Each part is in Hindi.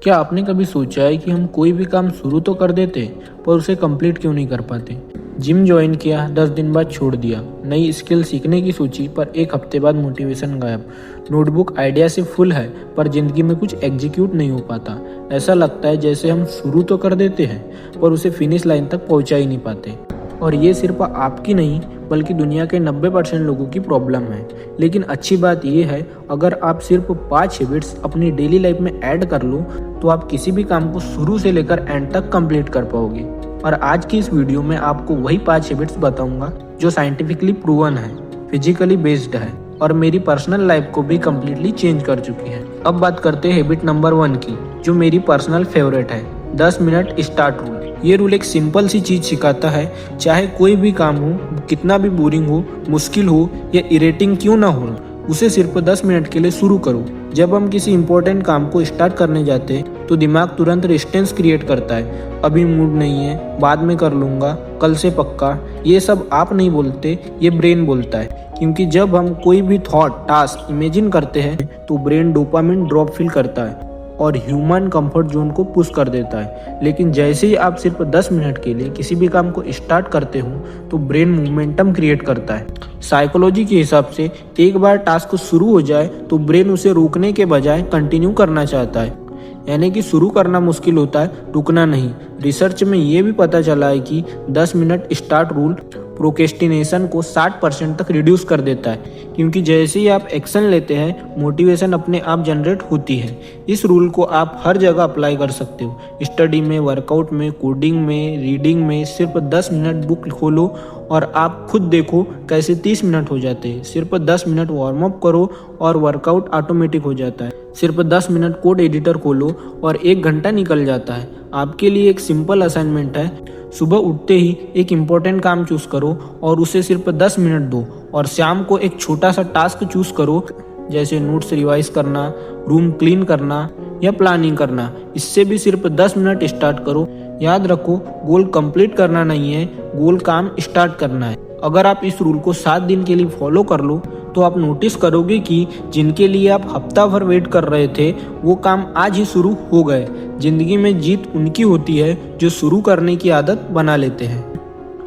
क्या आपने कभी सोचा है कि हम कोई भी काम शुरू तो कर देते पर उसे कंप्लीट क्यों नहीं कर पाते? जिम ज्वाइन किया, 10 दिन बाद छोड़ दिया। नई स्किल सीखने की सोची पर एक हफ्ते बाद मोटिवेशन गायब। नोटबुक आइडिया से फुल है पर जिंदगी में कुछ एग्जीक्यूट नहीं हो पाता। ऐसा लगता है जैसे हम शुरू तो कर देते हैं पर उसे फिनिश लाइन तक पहुंचा ही नहीं पाते। और ये सिर्फ आपकी नहीं बल्कि दुनिया के 90% लोगों की प्रॉब्लम है। लेकिन अच्छी बात यह है, अगर आप सिर्फ 5 हैबिट्स अपनी डेली लाइफ में ऐड कर लो तो आप किसी भी काम को शुरू से लेकर एंड तक कंप्लीट कर पाओगे। और आज की इस वीडियो में आपको वही 5 हैबिट्स बताऊंगा जो साइंटिफिकली प्रूवन है, फिजिकली बेस्ड है और मेरी पर्सनल लाइफ को भी कम्प्लीटली चेंज कर चुकी है। अब बात करते हैं हैबिट नंबर 1 की, जो मेरी पर्सनल फेवरेट है, 10 मिनट स्टार्ट रूल। ये रूल एक सिंपल सी चीज सिखाता है, चाहे कोई भी काम हो, कितना भी बोरिंग हो, मुश्किल हो या इरिटेटिंग क्यों ना हो, उसे सिर्फ 10 मिनट के लिए शुरू करो। जब हम किसी इंपॉर्टेंट काम को स्टार्ट करने जाते हैं तो दिमाग तुरंत रेजिस्टेंस क्रिएट करता है। अभी मूड नहीं है, बाद में कर लूंगा, कल से पक्का। ये सब आप नहीं बोलते, ये ब्रेन बोलता है। क्योंकि जब हम कोई भी थॉट, टास्क इमेजिन करते हैं तो ब्रेन डोपामिन ड्रॉप फील करता है और ह्यूमन कंफर्ट जोन को पुश कर देता है। लेकिन जैसे ही आप सिर्फ 10 मिनट के लिए किसी भी काम को स्टार्ट करते हो तो ब्रेन मोमेंटम क्रिएट करता है। साइकोलॉजी के हिसाब से एक बार टास्क शुरू हो जाए तो ब्रेन उसे रोकने के बजाय कंटिन्यू करना चाहता है। यानी कि शुरू करना मुश्किल होता है, रुकना नहीं। रिसर्च में ये भी पता चला है कि 10 मिनट स्टार्ट रूल प्रोक्रेस्टिनेशन को 60% तक रिड्यूस कर देता है। क्योंकि जैसे ही आप एक्शन लेते हैं मोटिवेशन अपने आप जनरेट होती है। इस रूल को आप हर जगह अप्लाई कर सकते हो, स्टडी में, वर्कआउट में, कोडिंग में, रीडिंग में। सिर्फ 10 मिनट बुक खोलो और आप खुद देखो कैसे 30 मिनट हो जाते हैं। सिर्फ 10 मिनट वार्म अप करो और वर्कआउट ऑटोमेटिक हो जाता है। सिर्फ 10 मिनट कोड एडिटर खोलो और 1 घंटा निकल जाता है। आपके लिए एक सिंपल असाइनमेंट है, सुबह उठते ही एक इम्पोर्टेंट काम चूज करो और उसे सिर्फ 10 मिनट दो। और शाम को एक छोटा सा टास्क चूज करो, जैसे नोट्स रिवाइज करना, रूम क्लीन करना या प्लानिंग करना। इससे भी सिर्फ 10 मिनट स्टार्ट करो। याद रखो, गोल कंप्लीट करना नहीं है, गोल काम स्टार्ट करना है। अगर आप इस रूल को 7 दिन के लिए फॉलो कर लो तो आप नोटिस करोगे कि जिनके लिए आप हफ्ता भर वेट कर रहे थे वो काम आज ही शुरू हो गए। जिंदगी में जीत उनकी होती है जो शुरू करने की आदत बना लेते हैं।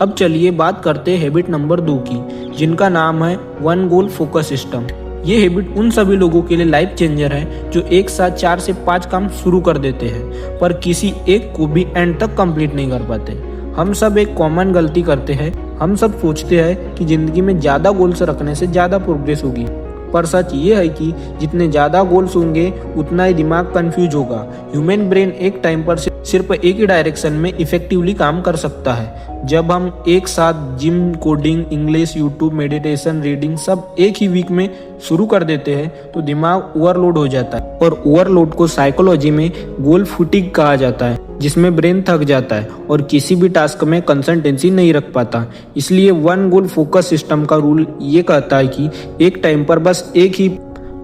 अब चलिए बात करते हैं हैबिट नंबर 2 की, जिनका नाम है 1 गोल फोकस सिस्टम। ये हैबिट उन सभी लोगों के लिए लाइफ चेंजर है जो एक साथ 4 से 5 काम शुरू कर देते हैं पर किसी एक को भी एंड तक कंप्लीट नहीं कर पाते। हम सब एक कॉमन गलती करते हैं, हम सब सोचते हैं कि जिंदगी में ज्यादा गोल्स रखने से ज्यादा प्रोग्रेस होगी। पर सच ये है कि जितने ज्यादा गोल्स होंगे उतना ही दिमाग कंफ्यूज होगा। ह्यूमन ब्रेन एक टाइम पर सिर्फ एक ही डायरेक्शन में इफेक्टिवली काम कर सकता है। जब हम एक साथ gym, coding, English, YouTube, meditation, reading सब एक ही वीक में शुरू कर देते हैं तो दिमाग ओवरलोड हो जाता है। और ओवरलोड को साइकोलॉजी में गोल फुटीग कहा जाता है, जिसमें ब्रेन थक जाता है और किसी भी टास्क में कंसिस्टेंसी नहीं रख पाता। इसलिए 1 गोल फोकस सिस्टम का रूल ये कहता है कि एक टाइम पर बस एक ही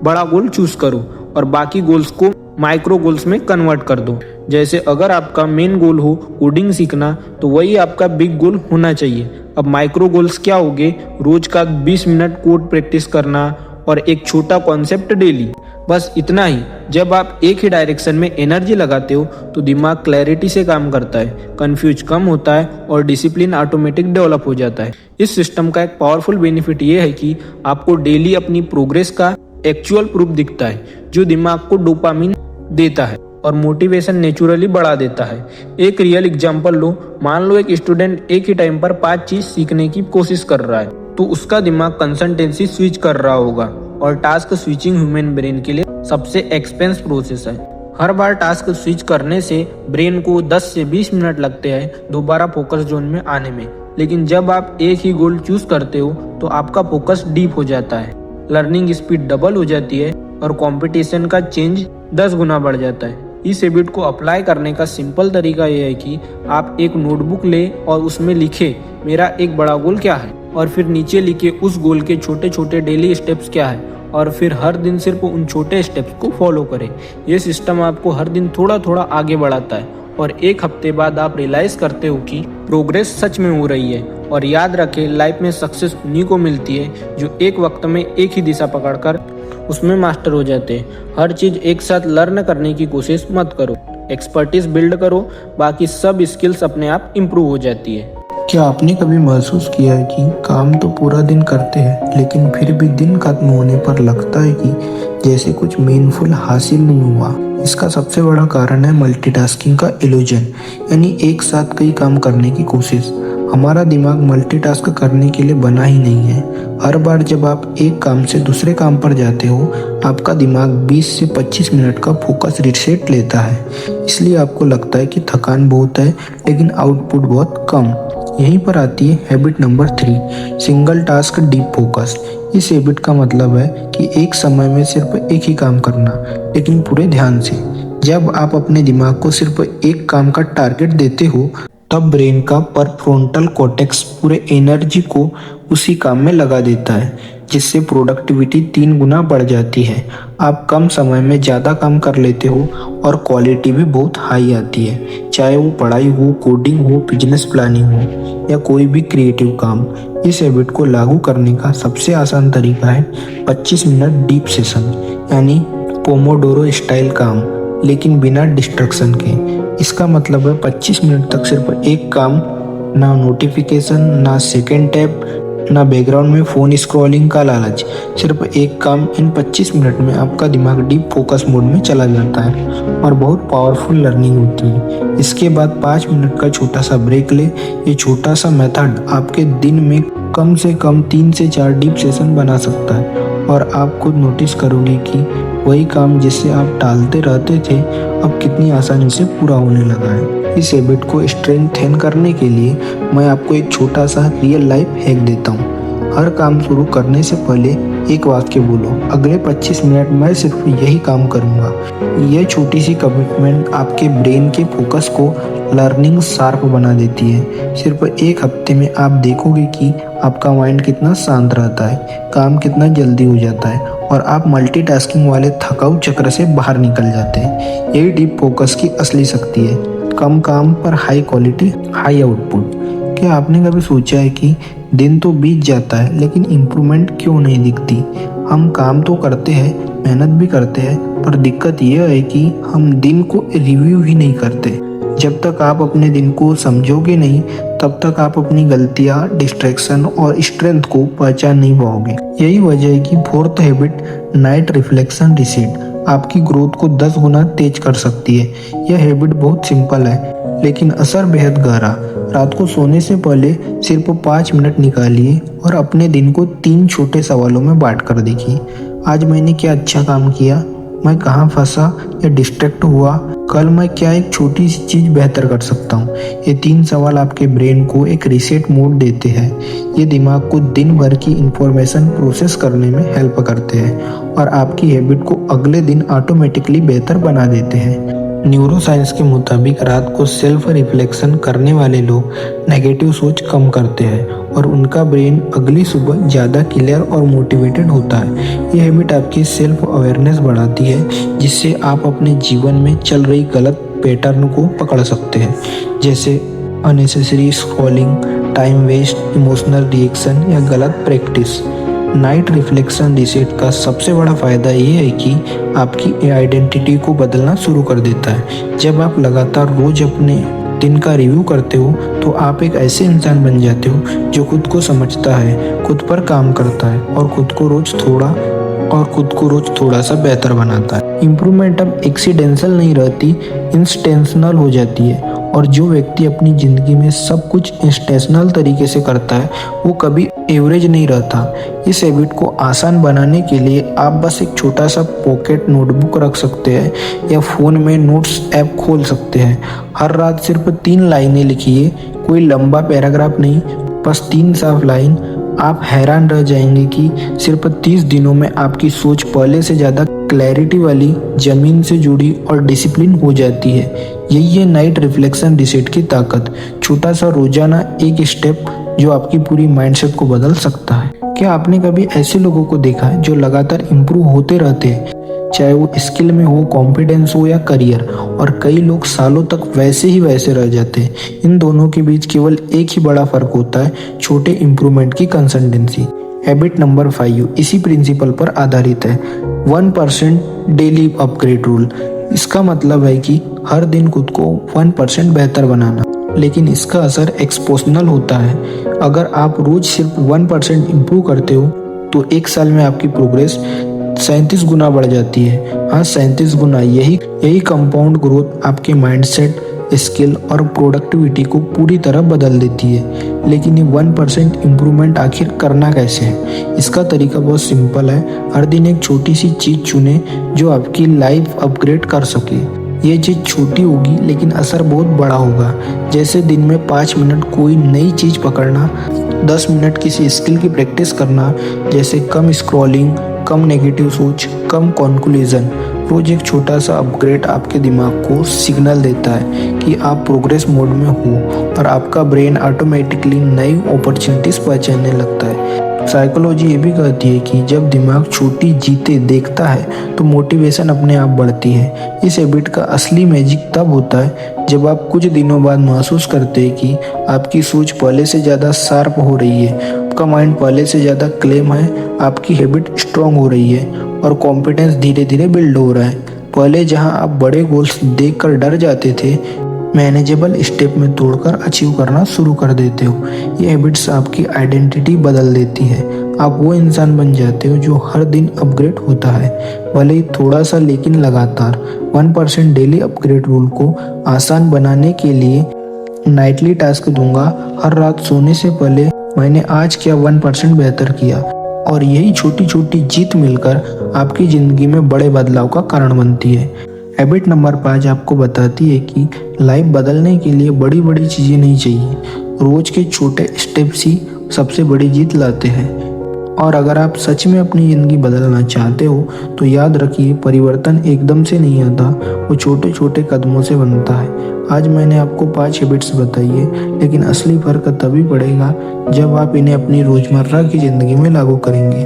बड़ा गोल चूज करो और बाकी गोल्स को माइक्रो गोल्स में कन्वर्ट कर दो। जैसे अगर आपका मेन गोल हो कोडिंग सीखना तो वही आपका बिग गोल होना चाहिए। अब माइक्रो गोल्स क्या होंगे? रोज का 20 मिनट कोड प्रैक्टिस करना और एक छोटा कॉन्सेप्ट डेली, बस इतना ही। जब आप एक ही डायरेक्शन में एनर्जी लगाते हो तो दिमाग क्लैरिटी से काम करता है, कंफ्यूज कम होता है और डिसिप्लिन ऑटोमेटिक डेवलप हो जाता है। इस सिस्टम का एक पावरफुल बेनिफिट ये है कि आपको डेली अपनी प्रोग्रेस का एक्चुअल प्रूफ दिखता है, जो दिमाग को डोपामिन देता है और मोटिवेशन नेचुरली बढ़ा देता है। एक रियल एग्जांपल लो, मान लो एक स्टूडेंट एक ही टाइम पर 5 चीज सीखने की कोशिश कर रहा है तो उसका दिमाग कंसिस्टेंसी स्विच कर रहा होगा। और टास्क स्विचिंग ह्यूमन ब्रेन के लिए सबसे एक्सपेंस प्रोसेस है। हर बार टास्क स्विच करने से ब्रेन को 10 से 20 मिनट लगते हैं दोबारा फोकस जोन में आने में। लेकिन जब आप एक ही गोल चूज करते हो तो आपका फोकस डीप हो जाता है, लर्निंग स्पीड डबल हो जाती है और कंपटीशन का चेंज 10 गुना बढ़ जाता है। इस हैबिट को अप्लाई करने का सिंपल तरीका यह है कि आप एक नोटबुक ले और उसमें लिखे मेरा एक बड़ा गोल क्या है, और फिर नीचे लिखे उस गोल के छोटे छोटे डेली स्टेप्स क्या है, और फिर हर दिन सिर्फ उन छोटे स्टेप्स को फॉलो करें। ये सिस्टम आपको हर दिन थोड़ा थोड़ा आगे बढ़ाता है और एक हफ्ते बाद आप रियलाइज करते हो कि प्रोग्रेस सच में हो रही है। और याद रखें, लाइफ में सक्सेस उन्हीं को मिलती है जो एक वक्त में एक ही दिशा पकड़कर उसमें मास्टर हो जाते। हर चीज़ एक साथ लर्न करने की कोशिश मत करो, एक्सपर्टीज बिल्ड करो, बाकी सब स्किल्स अपने आप इम्प्रूव हो जाती है। क्या आपने कभी महसूस किया है कि काम तो पूरा दिन करते हैं लेकिन फिर भी दिन खत्म होने पर लगता है कि जैसे कुछ मीनिंगफुल हासिल नहीं हुआ? इसका सबसे बड़ा कारण है मल्टीटास्किंग का इल्यूजन, यानी एक साथ कई काम करने की कोशिश। हमारा दिमाग मल्टीटास्क करने के लिए बना ही नहीं है। हर बार जब आप एक काम से दूसरे काम पर जाते हो, आपका दिमाग 20 से 25 मिनट का फोकस रिसेट लेता है। इसलिए आपको लगता है कि थकान बहुत है लेकिन आउटपुट बहुत कम। यहीं पर आती है habit number 3, single task deep focus. इस हैबिट का मतलब है कि एक समय में सिर्फ एक ही काम करना, लेकिन पूरे ध्यान से। जब आप अपने दिमाग को सिर्फ एक काम का टारगेट देते हो, तब ब्रेन का परफ्रंटल कॉर्टेक्स पूरे एनर्जी को उसी काम में लगा देता है, जिससे प्रोडक्टिविटी 3 गुना बढ़ जाती है। आप कम समय में ज़्यादा काम कर लेते हो और क्वालिटी भी बहुत हाई आती है, चाहे वो पढ़ाई हो, कोडिंग हो, बिजनेस प्लानिंग हो या कोई भी क्रिएटिव काम। इस हैबिट को लागू करने का सबसे आसान तरीका है 25 मिनट डीप सेशन, यानी पोमोडोरो स्टाइल काम, लेकिन बिना डिस्ट्रक्शन के। इसका मतलब है 25 मिनट तक सिर्फ एक काम, ना नोटिफिकेशन, ना सेकंड टैब, ना बैकग्राउंड में फ़ोन स्क्रॉलिंग का लालच। सिर्फ एक काम। इन 25 मिनट में आपका दिमाग डीप फोकस मोड में चला जाता है और बहुत पावरफुल लर्निंग होती है। इसके बाद 5 मिनट का छोटा सा ब्रेक ले। ये छोटा सा मेथड आपके दिन में कम से कम 3 से 4 डीप सेशन बना सकता है, और आप खुद नोटिस करोगे कि वही काम जिससे आप टालते रहते थे अब कितनी आसानी से पूरा होने लगा है। इस हैबिट को स्ट्रेंथन करने के लिए मैं आपको एक छोटा सा रियल लाइफ हैक देता हूँ। हर काम शुरू करने से पहले एक वाक्य बोलो, अगले 25 मिनट मैं सिर्फ यही काम करूँगा। यह छोटी सी कमिटमेंट आपके ब्रेन के फोकस को लर्निंग शार्प बना देती है। सिर्फ एक हफ्ते में आप देखोगे कि आपका माइंड कितना शांत रहता है, काम कितना जल्दी हो जाता है और आप मल्टीटास्किंग वाले थकाऊ चक्र से बाहर निकल जाते हैं। यही डीप फोकस की असली शक्ति है, कम काम पर हाई क्वालिटी, हाई आउटपुट। क्या आपने कभी सोचा है कि दिन तो बीत जाता है लेकिन इम्प्रूवमेंट क्यों नहीं दिखती? हम काम तो करते हैं, मेहनत भी करते हैं, पर दिक्कत यह है कि हम दिन को रिव्यू ही नहीं करते। जब तक आप अपने दिन को समझोगे नहीं, तब तक आप अपनी गलतियाँ, डिस्ट्रैक्शन और स्ट्रेंथ को पहचान नहीं पाओगे। यही वजह है कि 4th habit, night reflection reset, आपकी ग्रोथ को 10 गुना तेज कर सकती है। यह हैबिट बहुत सिंपल है लेकिन असर बेहद गहरा। रात को सोने से पहले सिर्फ 5 मिनट निकालिए और अपने दिन को 3 छोटे सवालों में बांट कर देखिए। आज मैंने क्या अच्छा काम किया, मैं कहाँ फंसा या डिस्ट्रैक्ट हुआ, कल मैं क्या एक छोटी सी चीज़ बेहतर कर सकता हूँ। ये 3 सवाल आपके ब्रेन को एक रीसेट मोड देते हैं। ये दिमाग को दिन भर की इंफॉर्मेशन प्रोसेस करने में हेल्प करते हैं और आपकी हैबिट को अगले दिन ऑटोमेटिकली बेहतर बना देते हैं। न्यूरोसाइंस के मुताबिक रात को सेल्फ रिफ्लेक्शन करने वाले लोग नेगेटिव सोच कम करते हैं और उनका ब्रेन अगली सुबह ज़्यादा क्लियर और मोटिवेटेड होता है। ये हैबिट आपकी सेल्फ अवेयरनेस बढ़ाती है, जिससे आप अपने जीवन में चल रही गलत पैटर्न को पकड़ सकते हैं, जैसे unnecessary scrolling, time waste, emotional reaction या गलत प्रैक्टिस। नाइट रिफ्लेक्शन रिसेट का सबसे बड़ा फ़ायदा ये है कि आपकी आइडेंटिटी को बदलना शुरू कर देता है। जब आप लगातार रोज अपने दिन का रिव्यू करते हो तो आप एक ऐसे इंसान बन जाते हो जो खुद को समझता है, खुद पर काम करता है और खुद को रोज थोड़ा सा बेहतर बनाता है। इम्प्रूवमेंट अब एक्सीडेंशल नहीं रहती, इंस्टेंशनल हो जाती है। और जो व्यक्ति अपनी ज़िंदगी में सब कुछ इंस्टेंशनल तरीके से करता है वो कभी एवरेज नहीं रहता। इस हैबिट को आसान बनाने के लिए आप बस एक छोटा सा पॉकेट नोटबुक रख सकते हैं या फ़ोन में नोट्स ऐप खोल सकते हैं। हर रात सिर्फ 3 लाइनें लिखिए, कोई लंबा पैराग्राफ नहीं, बस 3 साफ लाइन। आप हैरान रह जाएंगे कि सिर्फ 30 दिनों में आपकी सोच पहले से ज़्यादा क्लैरिटी वाली, ज़मीन से जुड़ी और डिसिप्लिन हो जाती है। यही है नाइट रिफ्लेक्शन रिसेट की ताकत, छोटा सा रोजाना एक स्टेप जो आपकी पूरी माइंडसेट को बदल सकता है। क्या आपने कभी ऐसे लोगों को देखा है जो लगातार इम्प्रूव होते रहते हैं, चाहे वो स्किल में हो, कॉन्फिडेंस हो या करियर, और कई लोग सालों तक वैसे ही वैसे रह जाते हैं। इन दोनों के बीच केवल एक ही बड़ा फर्क होता है, छोटे इम्प्रूवमेंट की कंसिस्टेंसी। हैबिट नंबर 5 इसी प्रिंसिपल पर आधारित है, 1% डेली अपग्रेड रूल। इसका मतलब है कि हर दिन खुद को 1% बेहतर बनाना, लेकिन इसका असर एक्सपोनेंशियल होता है। अगर आप रोज सिर्फ 1% इम्प्रूव करते हो तो एक साल में आपकी प्रोग्रेस 37 गुना बढ़ जाती है। हाँ, 37 गुना। यही कंपाउंड ग्रोथ आपके माइंडसेट, स्किल और प्रोडक्टिविटी को पूरी तरह बदल देती है। लेकिन ये 1% इम्प्रूवमेंट आखिर करना कैसे है? इसका तरीका बहुत सिंपल है। हर दिन एक छोटी सी चीज़ चुने जो आपकी लाइफ अपग्रेड कर सके। ये चीज़ छोटी होगी लेकिन असर बहुत बड़ा होगा। जैसे दिन में 5 मिनट कोई नई चीज़ पकड़ना, 10 मिनट किसी स्किल की प्रैक्टिस करना, जैसे कम स्क्रॉलिंग, कम नेगेटिव सोच, कम कॉन्क्लूजन। रोज एक छोटा सा अपग्रेड आपके दिमाग को सिग्नल देता है कि आप प्रोग्रेस मोड में हो और आपका ब्रेन ऑटोमेटिकली नई अपॉर्चुनिटीज पहचानने लगता है। साइकोलॉजी ये भी कहती है कि जब दिमाग छोटी जीतें देखता है तो मोटिवेशन अपने आप बढ़ती है। इस हैबिट का असली मैजिक तब होता है जब आप कुछ दिनों बाद महसूस करते हैं कि आपकी सोच पहले से ज़्यादा शार्प हो रही है, आपका माइंड पहले से ज़्यादा क्लेम है, आपकी हैबिट स्ट्रांग हो रही है और कॉन्फिडेंस धीरे धीरे बिल्ड हो रहा है। पहले जहां आप बड़े गोल्स देखकर डर जाते थे, मैनेजेबल स्टेप में तोड़कर अचीव करना शुरू कर देते हो। ये हैबिट्स आपकी आइडेंटिटी बदल देती है। आप वो इंसान बन जाते हो जो हर दिन अपग्रेड होता है, भले ही थोड़ा सा लेकिन लगातार। 1% डेली अपग्रेड रूल को आसान बनाने के लिए नाइटली टास्क दूंगा। हर रात सोने से पहले मैंने आज क्या 1% बेहतर किया, और यही छोटी छोटी जीत मिलकर आपकी ज़िंदगी में बड़े बदलाव का कारण बनती है। हैबिट नंबर 5 आपको बताती है कि लाइफ बदलने के लिए बड़ी बड़ी चीज़ें नहीं चाहिए, रोज के छोटे स्टेप्स ही सबसे बड़ी जीत लाते हैं। और अगर आप सच में अपनी ज़िंदगी बदलना चाहते हो तो याद रखिए, परिवर्तन एकदम से नहीं आता, वो छोटे छोटे कदमों से बनता है। आज मैंने आपको 5 हैबिट्स बताई है, लेकिन असली फ़र्क तभी पड़ेगा जब आप इन्हें अपनी रोज़मर्रा की ज़िंदगी में लागू करेंगे।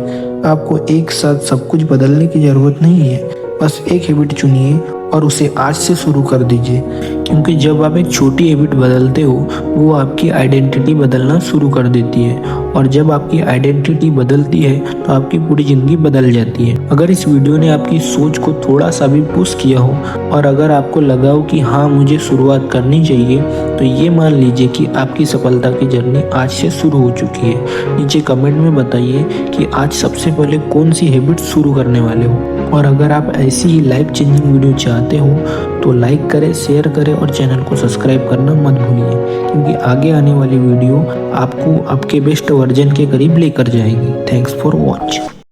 आपको एक साथ सब कुछ बदलने की ज़रूरत नहीं है, बस एक हैबिट चुनिए और उसे आज से शुरू कर दीजिए। क्योंकि जब आप एक छोटी हैबिट बदलते हो, वो आपकी आइडेंटिटी बदलना शुरू कर देती है, और जब आपकी आइडेंटिटी बदलती है तो आपकी पूरी ज़िंदगी बदल जाती है। अगर इस वीडियो ने आपकी सोच को थोड़ा सा भी पुश किया हो और अगर आपको लगा हो कि हाँ, मुझे शुरुआत करनी चाहिए, तो ये मान लीजिए कि आपकी सफलता की जर्नी आज से शुरू हो चुकी है। नीचे कमेंट में बताइए कि आज सबसे पहले कौन सी हैबिट शुरू करने वाले हो। और अगर आप ऐसी ही लाइफ चेंजिंग वीडियो चाहते हो तो लाइक करें, शेयर करें और चैनल को सब्सक्राइब करना मत भूलिए, क्योंकि आगे आने वाली वीडियो आपको आपके बेस्ट वर्जन के करीब लेकर जाएगी। Thanks for watch.